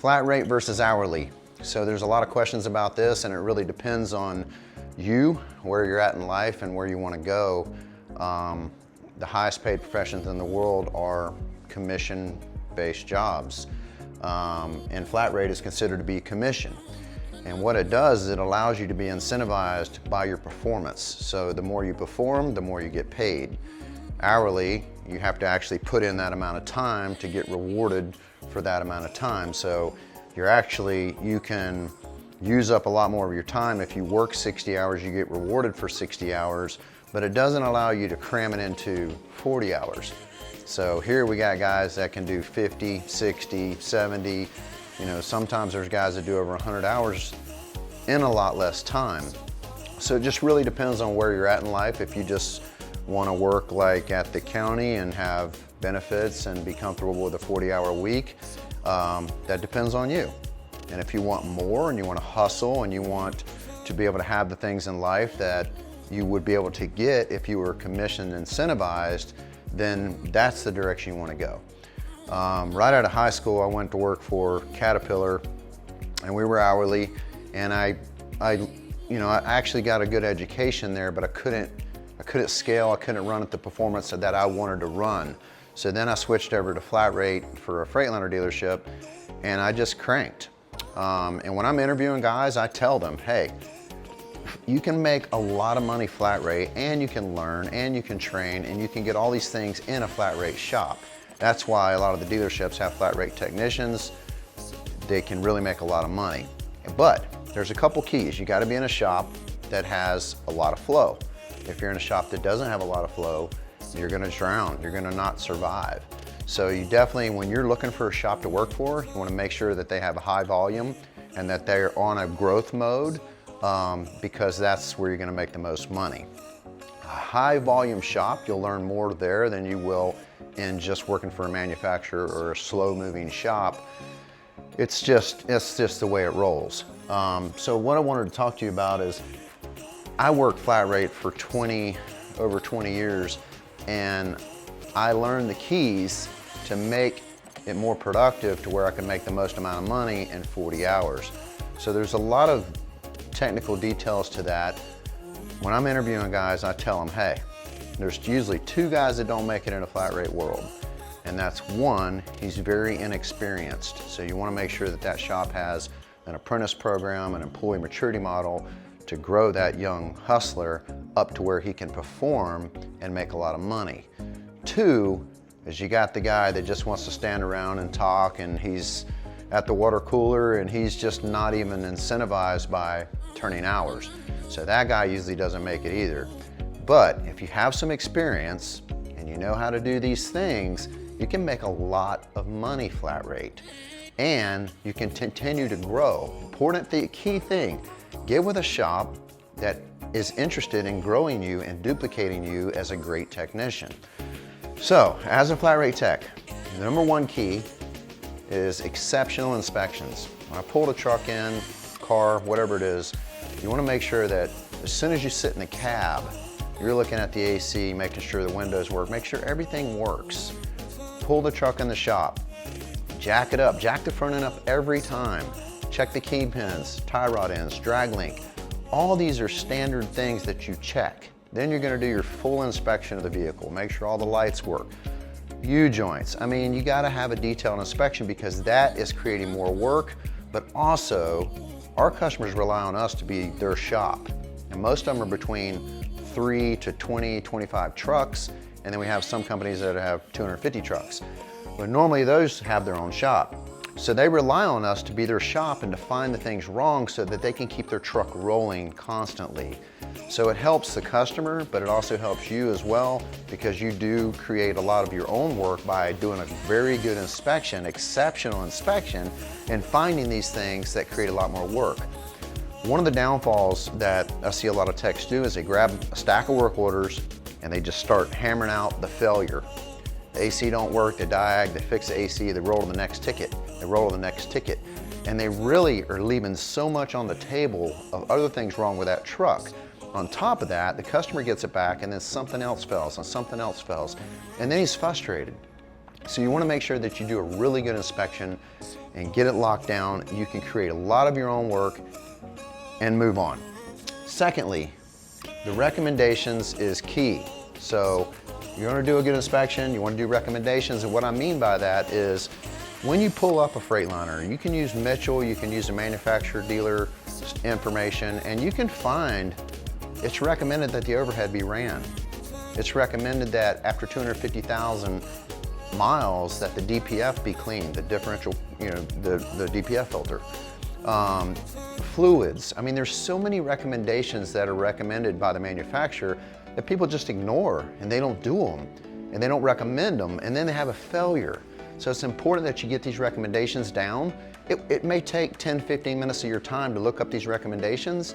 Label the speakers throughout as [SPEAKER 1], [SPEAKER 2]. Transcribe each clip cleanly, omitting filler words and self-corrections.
[SPEAKER 1] Flat rate versus hourly. So there's a lot of questions about this, and it really depends on you, where you're at in life and where you want to go. The highest paid professions in the world are commission-based jobs. And flat rate is considered to be commission. And what it does is it allows you to be incentivized by your performance. So the more you perform, the more you get paid. Hourly, you have to actually put in that amount of time to get rewarded for that amount of time. So you can use up a lot more of your time. If you work 60 hours, you get rewarded for 60 hours, but it doesn't allow you to cram it into 40 hours. So here we got guys that can do 50, 60, 70. Sometimes there's guys that do over 100 hours in a lot less time. So it just really depends on where you're at in life. If you just want to work like at the county and have benefits and be comfortable with a 40-hour week, that depends on you. And if you want more and you want to hustle and you want to be able to have the things in life that you would be able to get if you were commission incentivized, then that's the direction you want to go. Right out of high school, I went to work for Caterpillar, and we were hourly, and I actually got a good education there, but I couldn't scale, I couldn't run at the performance that I wanted to run. So then I switched over to flat rate for a Freightliner dealership, and I just cranked. And when I'm interviewing guys, I tell them, hey, you can make a lot of money flat rate, and you can learn, and you can train, and you can get all these things in a flat rate shop. That's why a lot of the dealerships have flat rate technicians. They can really make a lot of money. But there's a couple keys. You got to be in a shop that has a lot of flow. If you're in a shop that doesn't have a lot of flow, you're going to drown. You're going to not survive. So you definitely, when you're looking for a shop to work for, you want to make sure that they have a high volume and that they're on a growth mode, because that's where you're going to make the most money. A high volume shop, you'll learn more there than you will in just working for a manufacturer or a slow moving shop. It's just the way it rolls. So what I wanted to talk to you about is I worked flat rate for over 20 years, and I learned the keys to make it more productive to where I can make the most amount of money in 40 hours. So there's a lot of technical details to that. When I'm interviewing guys, I tell them, hey, there's usually two guys that don't make it in a flat rate world. And that's one, he's very inexperienced. So you want to make sure that that shop has an apprentice program, an employee maturity model to grow that young hustler up to where he can perform and make a lot of money. Two is you got the guy that just wants to stand around and talk, and he's at the water cooler and he's just not even incentivized by turning hours. So that guy usually doesn't make it either. But if you have some experience and you know how to do these things, you can make a lot of money flat rate, and you can continue to grow. Key thing, get with a shop that is interested in growing you and duplicating you as a great technician. So as a flat rate tech, the number one key is exceptional inspections. When I pull the truck in, car, whatever it is, you want to make sure that as soon as you sit in the cab, you're looking at the AC, making sure the windows work, make sure everything works. Pull the truck in the shop, jack it up, jack the front end up every time. Check the key pins, tie rod ends, drag link. All these are standard things that you check. Then you're going to do your full inspection of the vehicle. Make sure all the lights work. U-joints. I mean, you got to have a detailed inspection because that is creating more work, but also our customers rely on us to be their shop. And most of them are between 3 to 20, 25 trucks, and then we have some companies that have 250 trucks. But normally those have their own shop. So they rely on us to be their shop and to find the things wrong so that they can keep their truck rolling constantly. So it helps the customer, but it also helps you as well, because you do create a lot of your own work by doing a very good inspection, exceptional inspection, and finding these things that create a lot more work. One of the downfalls that I see a lot of techs do is they grab a stack of work orders and they just start hammering out the failure. The AC don't work, they diag, they fix the AC, they roll to the next ticket, they roll to the next ticket. And they really are leaving so much on the table of other things wrong with that truck. On top of that, the customer gets it back and then something else fails and something else fails. And then he's frustrated. So you want to make sure that you do a really good inspection and get it locked down. You can create a lot of your own work and move on. Secondly, the recommendations is key. So you want to do a good inspection, you want to do recommendations, and what I mean by that is when you pull up a Freightliner, you can use Mitchell, you can use the manufacturer dealer information, and you can find it's recommended that the overhead be ran. It's recommended that after 250,000 miles that the DPF be cleaned, the differential, the DPF filter. Fluids. I mean, there's so many recommendations that are recommended by the manufacturer that people just ignore, and they don't do them, and they don't recommend them, and then they have a failure. So it's important that you get these recommendations down. It may take 10, 15 minutes of your time to look up these recommendations,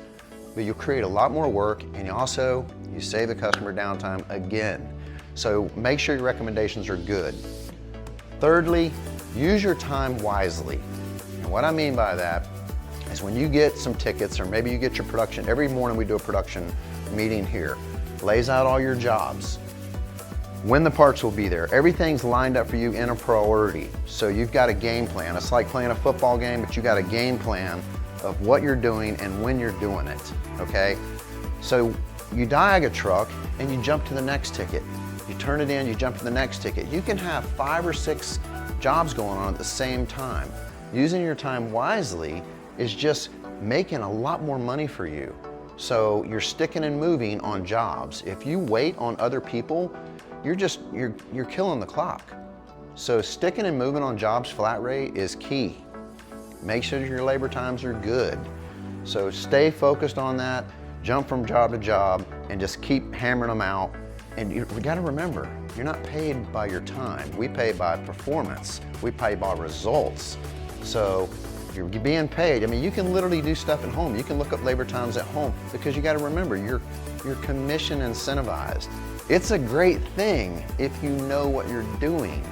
[SPEAKER 1] but you'll create a lot more work, and you save the customer downtime again. So make sure your recommendations are good. Thirdly, use your time wisely. And what I mean by that is when you get some tickets, or maybe you get your production, every morning we do a production meeting here, lays out all your jobs, when the parts will be there, everything's lined up for you in a priority. So you've got a game plan. It's like playing a football game, but you got a game plan of what you're doing and when you're doing it, okay? So you diag a truck and you jump to the next ticket. You turn it in, you jump to the next ticket. You can have 5 or 6 jobs going on at the same time. Using your time wisely is just making a lot more money for you. So you're sticking and moving on jobs. If you wait on other people, you're killing the clock. So sticking and moving on jobs flat rate is key. Make sure your labor times are good. So stay focused on that, jump from job to job, and just keep hammering them out. And we gotta remember, you're not paid by your time. We pay by performance. We pay by results. So you're being paid. I mean, you can literally do stuff at home. You can look up labor times at home because you gotta remember, you're commission incentivized. It's a great thing if you know what you're doing.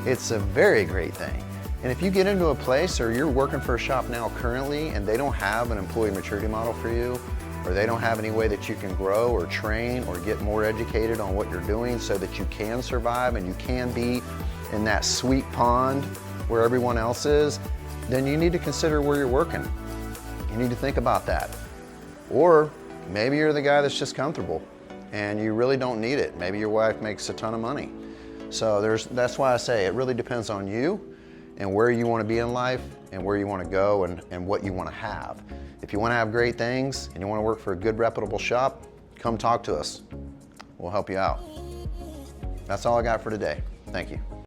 [SPEAKER 1] It's a very great thing. And if you get into a place or you're working for a shop now currently and they don't have an employee maturity model for you, or they don't have any way that you can grow or train or get more educated on what you're doing so that you can survive and you can be in that sweet pond where everyone else is, then you need to consider where you're working. You need to think about that. Or maybe you're the guy that's just comfortable and you really don't need it. Maybe your wife makes a ton of money. So that's why I say it really depends on you and where you want to be in life and where you want to go and what you want to have. If you want to have great things and you want to work for a good, reputable shop, come talk to us. We'll help you out. That's all I got for today. Thank you.